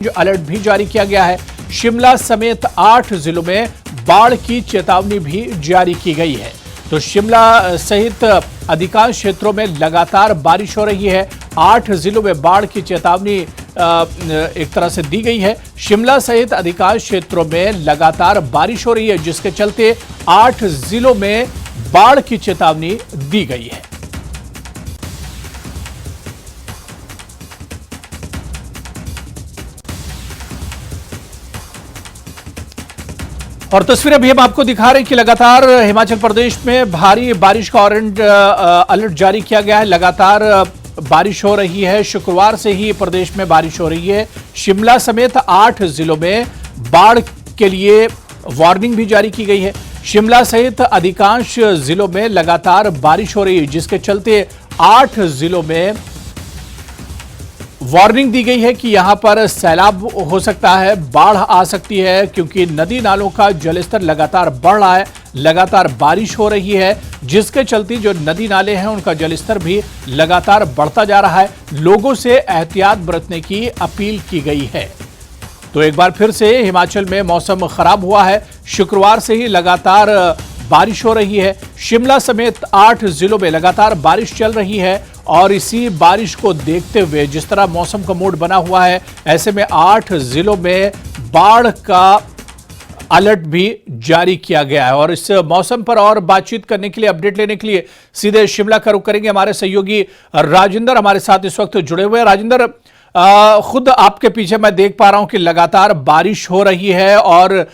Alert भी जारी किया गया है। शिमला समेत 8 जिलों में बाढ़ की चेतावनी भी जारी की गई है। तो शिमला सहित अधिकांश क्षेत्रों में लगातार बारिश हो रही है। 8 जिलों में बाढ़ की चेतावनी एक तरह से दी गई है। शिमला सहित अधिकांश क्षेत्रों में लगातार बारिश हो रही है, जिसके चलते 8 जिलों में बाढ़ की चेतावनी दी गई है। और तस्वीरें भी हम आपको दिखा रहे हैं कि लगातार हिमाचल प्रदेश में भारी बारिश का ऑरेंज अलर्ट जारी किया गया है। लगातार बारिश हो रही है। शुक्रवार से ही प्रदेश में बारिश हो रही है। शिमला समेत 8 जिलों में बाढ़ के लिए वार्निंग भी जारी की गई है। शिमला सहित अधिकांश जिलों में लगातार बारिश हो रही है, जिसके चलते 8 जिलों में वार्निंग दी गई है कि यहां पर सैलाब हो सकता है, बाढ़ आ सकती है, क्योंकि नदी नालों का जलस्तर लगातार बढ़ रहा है। लगातार बारिश हो रही है, जिसके चलते जो नदी नाले हैं उनका जलस्तर भी लगातार बढ़ता जा रहा है। लोगों से एहतियात बरतने की अपील की गई है। तो एक बार फिर से हिमाचल में मौसम खराब हुआ है। शुक्रवार से ही लगातार बारिश हो रही है। शिमला समेत 8 जिलों में लगातार बारिश चल रही है और इसी बारिश को देखते हुए जिस तरह मौसम का मूड बना हुआ है, ऐसे में 8 जिलों में बाढ़ का अलर्ट भी जारी किया गया है। और इस मौसम पर और बातचीत करने के लिए, अपडेट लेने के लिए सीधे शिमला का रुख करेंगे। हमारे सहयोगी राजेंद्र हमारे साथ इस वक्त जुड़े हुए हैं। राजेंद्र, खुद आपके पीछे मैं देख पा रहा हूं कि लगातार बारिश हो रही है और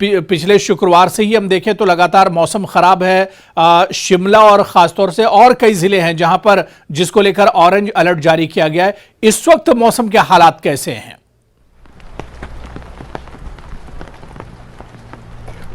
पिछले शुक्रवार से ही हम देखें तो लगातार मौसम खराब है। शिमला और खासतौर से और कई जिले हैं जहां पर जिसको लेकर ऑरेंज अलर्ट जारी किया गया है। इस वक्त मौसम के हालात कैसे हैं?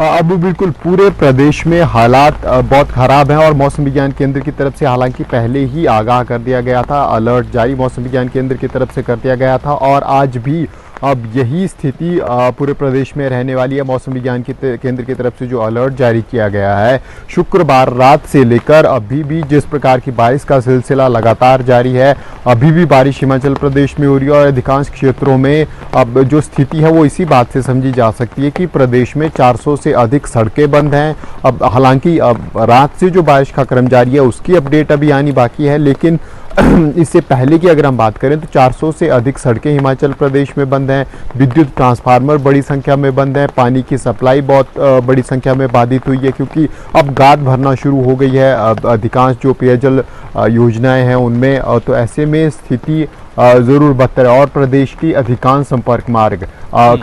अभी बिल्कुल पूरे प्रदेश में हालात बहुत ख़राब हैं और मौसम विज्ञान केंद्र की तरफ से हालांकि पहले ही आगाह कर दिया गया था, अलर्ट जारी मौसम विज्ञान केंद्र की तरफ से कर दिया गया था और आज भी अब यही स्थिति पूरे प्रदेश में रहने वाली है। मौसम विज्ञान केंद्र की तरफ से जो अलर्ट जारी किया गया है, शुक्रवार रात से लेकर अभी भी जिस प्रकार की बारिश का सिलसिला लगातार जारी है, अभी भी बारिश हिमाचल प्रदेश में हो रही है और अधिकांश क्षेत्रों में अब जो स्थिति है वो इसी बात से समझी जा सकती है कि प्रदेश में 400 से अधिक सड़कें बंद हैं। अब हालांकि अब रात से जो बारिश का क्रम जारी है उसकी अपडेट अभी आनी बाकी है, लेकिन इससे पहले की अगर हम बात करें तो 400 से अधिक सड़कें हिमाचल प्रदेश में बंद हैं। विद्युत ट्रांसफार्मर बड़ी संख्या में बंद हैं। पानी की सप्लाई बहुत बड़ी संख्या में बाधित हुई है, क्योंकि अब गाद भरना शुरू हो गई है अधिकांश जो पेयजल योजनाएं हैं उनमें। तो ऐसे में स्थिति ज़रूर बदतर है और प्रदेश की अधिकांश संपर्क मार्ग,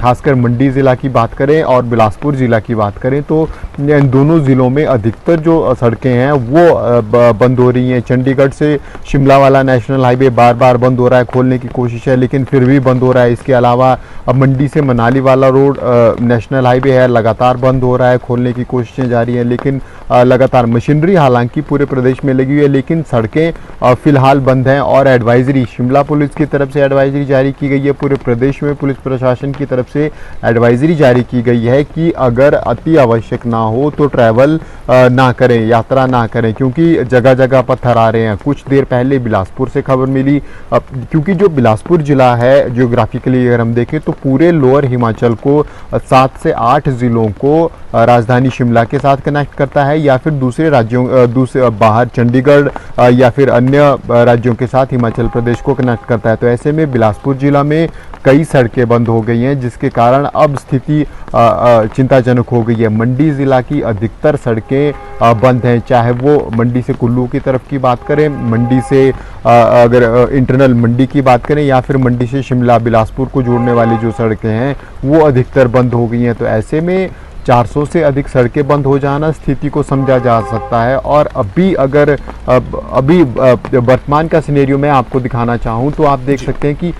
खासकर मंडी ज़िला की बात करें और बिलासपुर ज़िला की बात करें तो इन दोनों ज़िलों में अधिकतर जो सड़कें हैं वो बंद हो रही हैं। चंडीगढ़ से शिमला वाला नेशनल हाईवे बार बार बंद हो रहा है, खोलने की कोशिश है लेकिन फिर भी बंद हो रहा है। इसके अलावा अब मंडी से मनाली वाला रोड नेशनल हाईवे है, लगातार बंद हो रहा है, खोलने की कोशिशें जारी हैं, लेकिन लगातार मशीनरी हालांकि पूरे प्रदेश में लगी हुई है, लेकिन सड़कें फिलहाल बंद हैं। और एडवाइजरी शिमला पुलिस की तरफ से एडवाइजरी जारी की गई है, पूरे प्रदेश में पुलिस प्रशासन की तरफ से एडवाइजरी जारी की गई है कि अगर अति आवश्यक ना हो तो ट्रैवल ना करें, यात्रा ना करें, क्योंकि जगह जगह पत्थर आ रहे हैं। कुछ देर पहले बिलासपुर से खबर मिली, क्योंकि जो बिलासपुर जिला है जियोग्राफिकली अगर हम देखें तो पूरे लोअर हिमाचल को 7 से 8 जिलों को राजधानी शिमला के साथ कनेक्ट करता है या फिर दूसरे राज्यों दूसरे बाहर चंडीगढ़ या फिर अन्य राज्यों के साथ हिमाचल प्रदेश को कनेक्ट करता है। तो ऐसे में बिलासपुर जिला में कई सड़कें बंद हो गई हैं, जिसके कारण अब स्थिति चिंताजनक हो गई है। मंडी ज़िला की अधिकतर सड़कें बंद हैं, चाहे वो मंडी से कुल्लू की तरफ की बात करें, मंडी से अगर इंटरनल मंडी की बात करें या फिर मंडी से शिमला बिलासपुर को जोड़ने वाली जो सड़कें हैं वो अधिकतर बंद हो गई हैं। तो ऐसे में 400 से अधिक सड़कें बंद हो जाना स्थिति को समझा जा सकता है। और अभी अगर अभी वर्तमान का सिनेरियो मैं आपको दिखाना चाहूँ तो आप देख सकते हैं कि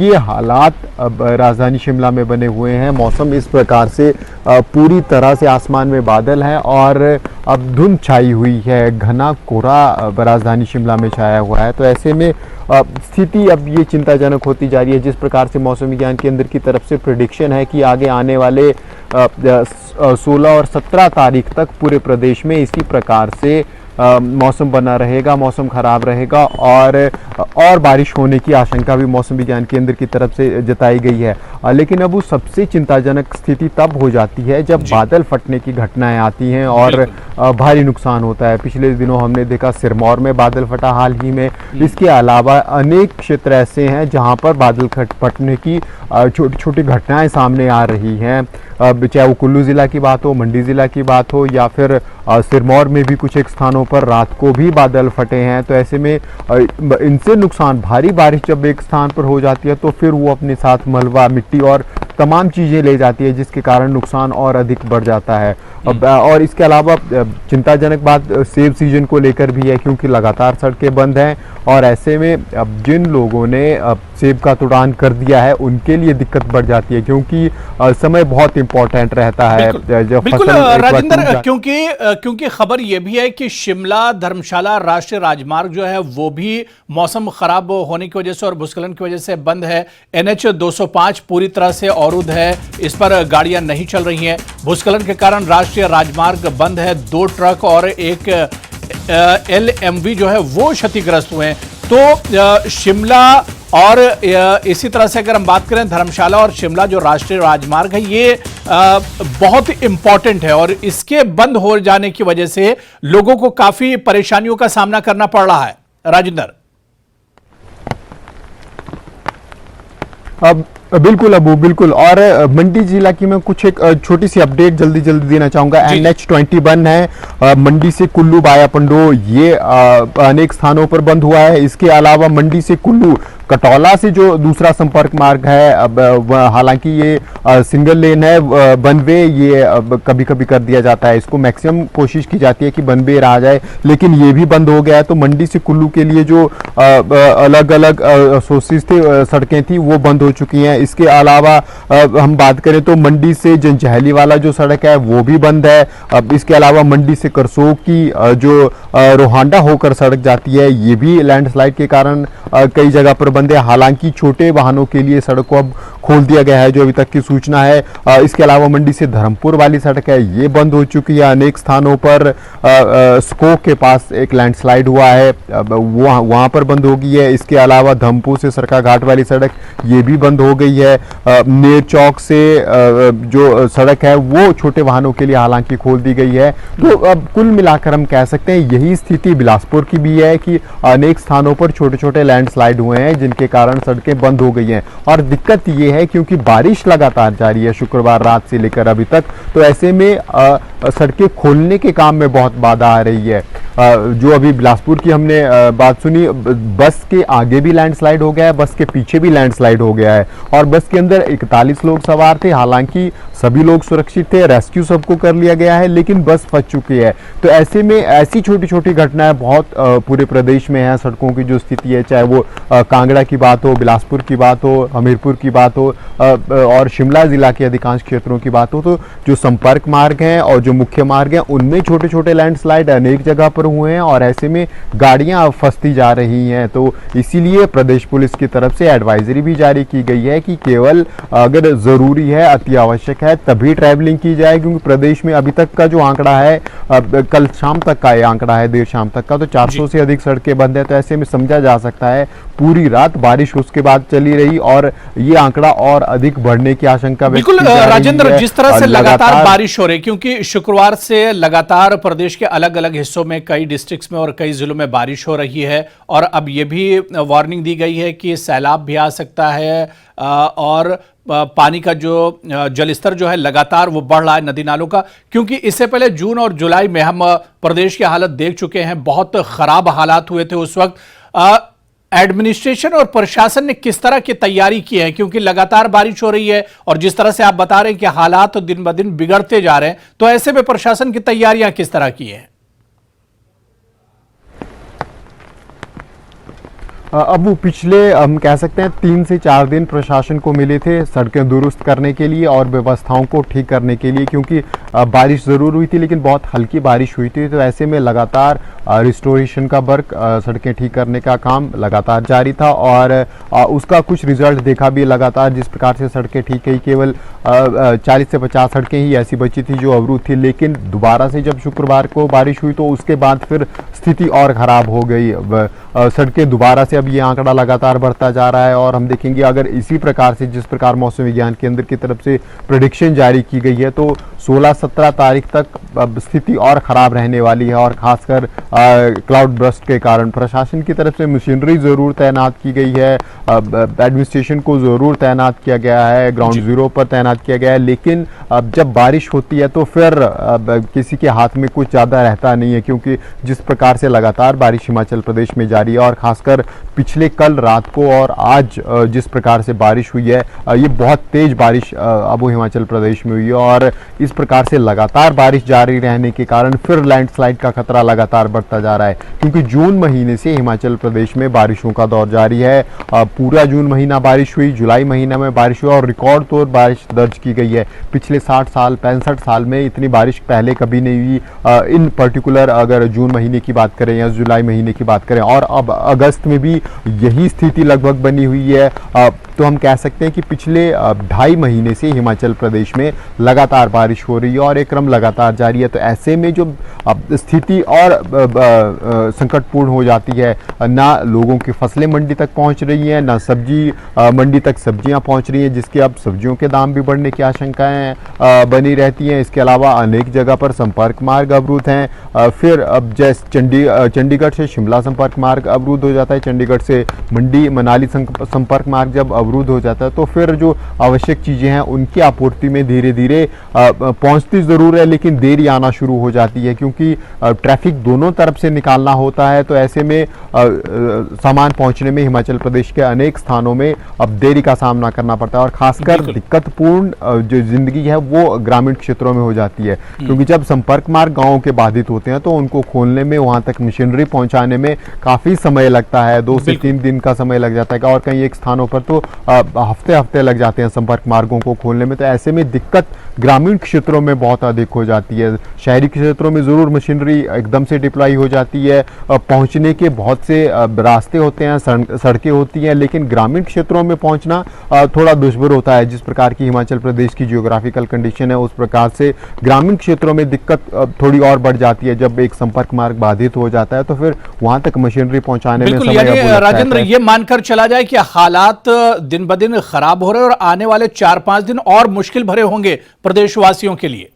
ये हालात अब राजधानी शिमला में बने हुए हैं। मौसम इस प्रकार से पूरी तरह से आसमान में बादल है और अब धुंध छाई हुई है, घना कोहरा राजधानी शिमला में छाया हुआ है। तो ऐसे में स्थिति अब ये चिंताजनक होती जा रही है। जिस प्रकार से मौसम विज्ञान केंद्र की तरफ से प्रेडिक्शन है कि आगे आने वाले 16 और 17 तारीख तक पूरे प्रदेश में इसी प्रकार से मौसम बना रहेगा, मौसम खराब रहेगा और बारिश होने की आशंका भी मौसम विज्ञान केंद्र की तरफ से जताई गई है। लेकिन अब वो सबसे चिंताजनक स्थिति तब हो जाती है जब बादल फटने की घटनाएं आती हैं और भारी नुकसान होता है। पिछले दिनों हमने देखा सिरमौर में बादल फटा हाल ही में। इसके अलावा अनेक क्षेत्र ऐसे हैं जहां पर बादल फटने की छोटी छोटी घटनाएं सामने आ रही हैं। चाहे वो कुल्लू ज़िला की बात हो, मंडी ज़िला की बात हो, या फिर सिरमौर में भी कुछ एक स्थानों पर रात को भी बादल फटे हैं। तो ऐसे में इनसे नुकसान, भारी बारिश जब एक स्थान पर हो जाती है तो फिर वो अपने साथ मलबा, मिट्टी और तमाम चीज़ें ले जाती है, जिसके कारण नुकसान और अधिक बढ़ जाता है। और इसके अलावा चिंताजनक बात सेब सीजन को लेकर भी है, क्योंकि लगातार सड़कें बंद हैं और ऐसे में अब जिन लोगों ने सेब का तुड़ान कर दिया है उनके लिए दिक्कत बढ़ जाती है, क्योंकि समय बहुत इंपॉर्टेंट रहता है। जब बिल्कुल राजेंद्र, क्योंकि खबर यह भी है कि शिमला धर्मशाला राष्ट्रीय राजमार्ग जो है वो भी मौसम खराब होने की वजह से और भूस्खलन की वजह से बंद है। NH 205 पूरी तरह से अवरुद्ध है, इस पर गाड़ियां नहीं चल रही हैं। भूस्खलन के कारण राष्ट्रीय राजमार्ग बंद है, 2 ट्रक और एक LMV जो है वो क्षतिग्रस्त हुए हैं। तो शिमला और इसी तरह से अगर हम बात करें धर्मशाला और शिमला जो राष्ट्रीय राजमार्ग है ये बहुत इंपॉर्टेंट है और इसके बंद हो जाने की वजह से लोगों को काफी परेशानियों का सामना करना पड़ रहा है। राजेंद्र, अब बिल्कुल अबू, बिल्कुल। और मंडी जिला की मैं कुछ एक छोटी सी अपडेट जल्दी देना चाहूँगा। NH 21 है मंडी से कुल्लू वाया पंडो, ये अनेक स्थानों पर बंद हुआ है। इसके अलावा मंडी से कुल्लू कटौला से जो दूसरा संपर्क मार्ग है, अब हालांकि ये सिंगल लेन है, वन वे, ये कभी कभी कर दिया जाता है। इसको मैक्सिमम कोशिश की जाती है कि वन वे रहा जाए, लेकिन ये भी बंद हो गया है। तो मंडी से कुल्लू के लिए जो अलग अलग सोर्सेज थे, सड़कें थी, वो बंद हो चुकी हैं। इसके अलावा हम बात करें तो मंडी से जंजैहली वाला जो सड़क है वो भी बंद है। अब इसके अलावा मंडी से करसोग की जो रोहांडा होकर सड़क जाती है, ये भी लैंडस्लाइड के कारण कई जगह पर बंद है। हालांकि छोटे वाहनों के लिए सड़क को अब खोल दिया गया है, जो अभी तक की सूचना है। इसके अलावा मंडी से धर्मपुर वाली सड़क है, ये बंद हो चुकी है। अनेक स्थानों पर स्कोक के पास एक लैंडस्लाइड हुआ है, वहां पर बंद हो गई है। इसके अलावा धमपुर से सरका घाट वाली सड़क ये भी बंद हो गई है। नेर चौक से जो सड़क है वो छोटे वाहनों के लिए हालांकि खोल दी गई है। तो अब कुल मिलाकर हम कह सकते हैं यही स्थिति बिलासपुर की भी है कि अनेक स्थानों पर छोटे छोटे लैंडस्लाइड हुए हैं, जिनके कारण सड़कें बंद हो गई हैं। और दिक्कत ये है क्योंकि बारिश लगातार जारी है शुक्रवार रात से लेकर अभी तक, तो ऐसे में सड़कें खोलने के काम में बहुत बाधा आ रही है। जो अभी बिलासपुर की हमने बात सुनी, बस के आगे भी लैंडस्लाइड हो गया है, बस के पीछे भी लैंडस्लाइड हो गया है और बस के अंदर 41 लोग सवार थे। हालांकि सभी लोग सुरक्षित थे, रेस्क्यू सबको कर लिया गया है, लेकिन बस फंस चुकी है। तो ऐसे में ऐसी छोटी छोटी घटनाएं बहुत पूरे प्रदेश में है। सड़कों की जो स्थिति है, चाहे वो कांगड़ा की बात हो, बिलासपुर की बात हो, हमीरपुर की बात हो और शिमला जिला के अधिकांश क्षेत्रों की बात हो, तो जो संपर्क मार्ग हैं और जो मुख्य मार्ग हैं उनमें छोटे छोटे लैंडस्लाइड अनेक जगह पर हुए हैं और ऐसे में गाड़ियां फंसती जा रही हैं। तो इसीलिए प्रदेश पुलिस की तरफ से एडवाइजरी भी जारी की गई है कि केवल अगर जरूरी है, अति आवश्यक है, तभी ट्रैवलिंग की जाए। क्योंकि प्रदेश में अभी तक का जो आंकड़ा है, कल शाम तक का ये आंकड़ा है, देर शाम तक का, तो 400 से अधिक सड़कें बंद है। तो ऐसे में समझा जा सकता है पूरी रात बारिश उसके बाद चली रही और ये आंकड़ा और अधिक बढ़ने की आशंका व्यक्त की जा रही है। राजेंद्र, जिस तरह से लगातार बारिश हो रही, क्योंकि शुक्रवार से लगातार प्रदेश के अलग अलग हिस्सों में, कई डिस्ट्रिक्ट्स में और कई जिलों में बारिश हो रही है और अब ये भी वार्निंग दी गई है कि सैलाब भी आ सकता है और पानी का जो जलस्तर जो है लगातार वो बढ़ रहा है नदी नालों का। क्योंकि इससे पहले जून और जुलाई में हम प्रदेश की हालत देख चुके हैं, बहुत खराब हालात हुए थे उस वक्त। एडमिनिस्ट्रेशन और प्रशासन ने किस तरह की तैयारी की है, क्योंकि लगातार बारिश हो रही है और जिस तरह से आप बता रहे हैं कि हालात तो दिन ब दिन बिगड़ते जा रहे हैं, तो ऐसे में प्रशासन की तैयारियां किस तरह की है? अब वो पिछले हम कह सकते हैं 3 से 4 दिन प्रशासन को मिले थे सड़कें दुरुस्त करने के लिए और व्यवस्थाओं को ठीक करने के लिए, क्योंकि बारिश ज़रूर हुई थी लेकिन बहुत हल्की बारिश हुई थी। तो ऐसे में लगातार रिस्टोरेशन का वर्क, सड़कें ठीक करने का काम लगातार जारी था और उसका कुछ रिजल्ट देखा भी लगातार। जिस प्रकार से सड़कें ठीक हुई, केवल 40 से 50 सड़कें ही ऐसी बची थी जो अवरुद्ध थी, लेकिन दोबारा से जब शुक्रवार को बारिश हुई तो उसके बाद फिर स्थिति और ख़राब हो गई। सड़कें दोबारा से, अब ये आंकड़ा लगातार बढ़ता जा रहा है और हम देखेंगे अगर इसी प्रकार से, जिस प्रकार मौसम विज्ञान केंद्र की तरफ से प्रेडिक्शन जारी की गई है, तो 16-17 तारीख तक अब स्थिति और ख़राब रहने वाली है। और ख़ासकर क्लाउड बर्स्ट के कारण प्रशासन की तरफ से मशीनरी ज़रूर तैनात की गई है, एडमिनिस्ट्रेशन को ज़रूर तैनात किया गया है, ग्राउंड ज़ीरो पर तैनात किया गया है, लेकिन अब जब बारिश होती है तो फिर किसी के हाथ में कुछ ज़्यादा रहता नहीं है, क्योंकि जिस प्रकार से लगातार बारिश हिमाचल प्रदेश में जारी है और ख़ासकर पिछले कल रात को और आज जिस प्रकार से बारिश हुई है, ये बहुत तेज़ बारिश अब हिमाचल प्रदेश में हुई है और इस प्रकार से लगातार बारिश जारी रहने के कारण फिर लैंडस्लाइड का खतरा लगातार बढ़ता जा रहा है, क्योंकि जून महीने से हिमाचल प्रदेश में बारिशों का दौर जारी है। पूरा जून महीना बारिश हुई, जुलाई महीना में बारिश हुई और रिकॉर्ड तौर बारिश दर्ज की गई है। पिछले 60 साल 65 साल में इतनी बारिश पहले कभी नहीं हुई। इन पर्टिकुलर अगर जून महीने की बात करें या जुलाई महीने की बात करें, और अब अगस्त में भी यही स्थिति लगभग बनी हुई है। तो हम कह सकते हैं कि पिछले 2.5 महीने से हिमाचल प्रदेश में लगातार बारिश हो रही है और एक क्रम लगातार जारी है। तो ऐसे में जो स्थिति और संकटपूर्ण हो जाती है, ना लोगों की फसलें मंडी तक पहुंच रही हैं, ना सब्जी मंडी तक सब्जियां पहुंच रही हैं, जिसके अब सब्जियों के दाम भी बढ़ने की आशंकाएं बनी रहती हैं। इसके अलावा अनेक जगह पर संपर्क मार्ग अवरुद्ध हैं। फिर अब जैसे चंडीगढ़ से शिमला संपर्क मार्ग अवरुद्ध हो जाता है, चंडीगढ़ से मंडी मनाली संपर्क मार्ग जब अवरुद्ध हो जाता है तो फिर जो आवश्यक चीज़ें हैं उनकी आपूर्ति में धीरे धीरे पहुंचती ज़रूर है, लेकिन देरी आना शुरू हो जाती है, क्योंकि ट्रैफिक दोनों तरफ से निकालना होता है। तो ऐसे में सामान पहुंचने में हिमाचल प्रदेश के अनेक स्थानों में अब देरी का सामना करना पड़ता है और खासकर दिक्कतपूर्ण जो जिंदगी है वो ग्रामीण क्षेत्रों में हो जाती है, क्योंकि जब संपर्क मार्ग गाँवों के बाधित होते हैं तो उनको खोलने में, वहां तक मशीनरी पहुंचाने में काफ़ी समय लगता है, 2 से 3 दिन का समय लग जाता है और कई एक स्थानों पर तो हफ्ते लग जाते हैं संपर्क मार्गों को खोलने में। तो ऐसे में दिक्कत ग्रामीण क्षेत्रों में बहुत अधिक हो जाती है। शहरी क्षेत्रों में ज़रूर मशीनरी एकदम से डिप्लॉय हो जाती है, पहुंचने के बहुत से रास्ते होते हैं, सड़कें होती हैं, लेकिन ग्रामीण क्षेत्रों में पहुंचना थोड़ा दुश्वार होता है। जिस प्रकार की हिमाचल प्रदेश की जियोग्राफिकल कंडीशन है, उस प्रकार से ग्रामीण क्षेत्रों में दिक्कत थोड़ी और बढ़ जाती है। जब एक संपर्क मार्ग बाधित हो जाता है तो फिर वहां तक मशीनरी पहुंचाने में समय राजेंद्र, ये मानकर चला जाए कि हालात दिन ब दिन खराब हो रहे हैं और आने वाले 4-5 दिन और मुश्किल भरे होंगे प्रदेशवासियों के लिए।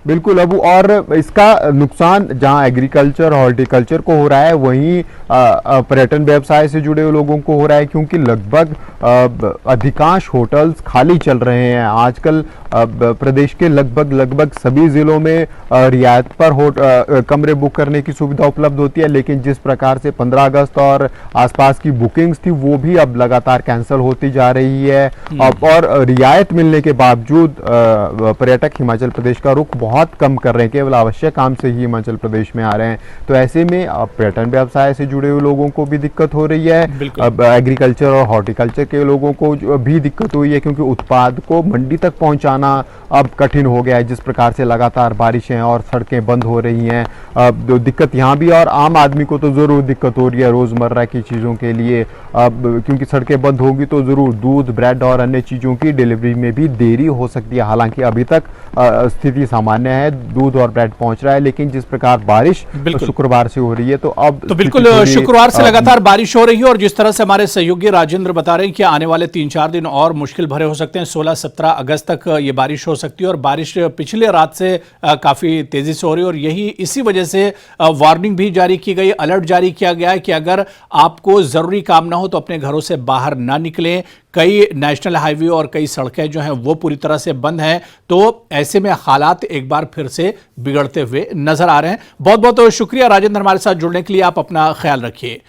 बिल्कुल अब और इसका नुकसान जहां एग्रीकल्चर हॉर्टिकल्चर को हो रहा है, वहीं पर्यटन व्यवसाय से जुड़े हुए लोगों को हो रहा है, क्योंकि लगभग अधिकांश होटल्स खाली चल रहे हैं आजकल। प्रदेश के लगभग सभी ज़िलों में रियायत पर कमरे बुक करने की सुविधा उपलब्ध होती है, लेकिन जिस प्रकार से 15 अगस्त और आसपास की बुकिंग्स थी वो भी अब लगातार कैंसिल होती जा रही है। और रियायत मिलने के बावजूद पर्यटक हिमाचल प्रदेश का रुख बहुत कम कर रहे हैं, केवल आवश्यक काम से ही हिमाचल प्रदेश में आ रहे हैं। तो ऐसे में पर्यटन व्यवसाय से जुड़े हुए लोगों को भी दिक्कत हो रही है, अब एग्रीकल्चर और हॉर्टिकल्चर के लोगों को भी दिक्कत हुई है, क्योंकि उत्पाद को मंडी तक पहुंचाना अब कठिन हो गया है। जिस प्रकार से लगातार बारिशें और सड़कें बंद हो रही हैं, अब दिक्कत यहाँ भी, और आम आदमी को तो ज़रूर दिक्कत हो रही है रोज़मर्रा की चीज़ों के लिए, अब क्योंकि सड़कें बंद होगी तो ज़रूर दूध, ब्रेड और अन्य चीज़ों की डिलीवरी में भी देरी हो सकती है। हालांकि अभी तक स्थिति सामान्य है, दूध और ब्रेड पहुंच रहा है, लेकिन जिस प्रकार बारिश शुक्रवार से हो रही है तो अब तो बिल्कुल शुक्रवार से लगातार बारिश हो रही है और जिस तरह से हमारे सहयोगी राजेंद्र बता रहे हैं कि आने वाले 3-4 दिन और मुश्किल भरे हो सकते हैं। 16-17 अगस्त तक ये बारिश हो सकती है और बारिश पिछले रात से काफी तेजी से हो रही है और यही इसी वजह से वार्निंग भी जारी की गई, अलर्ट जारी किया गया है कि अगर आपको जरूरी काम ना हो तो अपने घरों से बाहर ना निकलें। कई नेशनल हाईवे और कई सड़कें जो हैं वो पूरी तरह से बंद हैं, तो ऐसे में हालात एक बार फिर से बिगड़ते हुए नजर आ रहे हैं। बहुत बहुत शुक्रिया राजेंद्र, हमारे साथ जुड़ने के लिए। आप अपना ख्याल रखिए।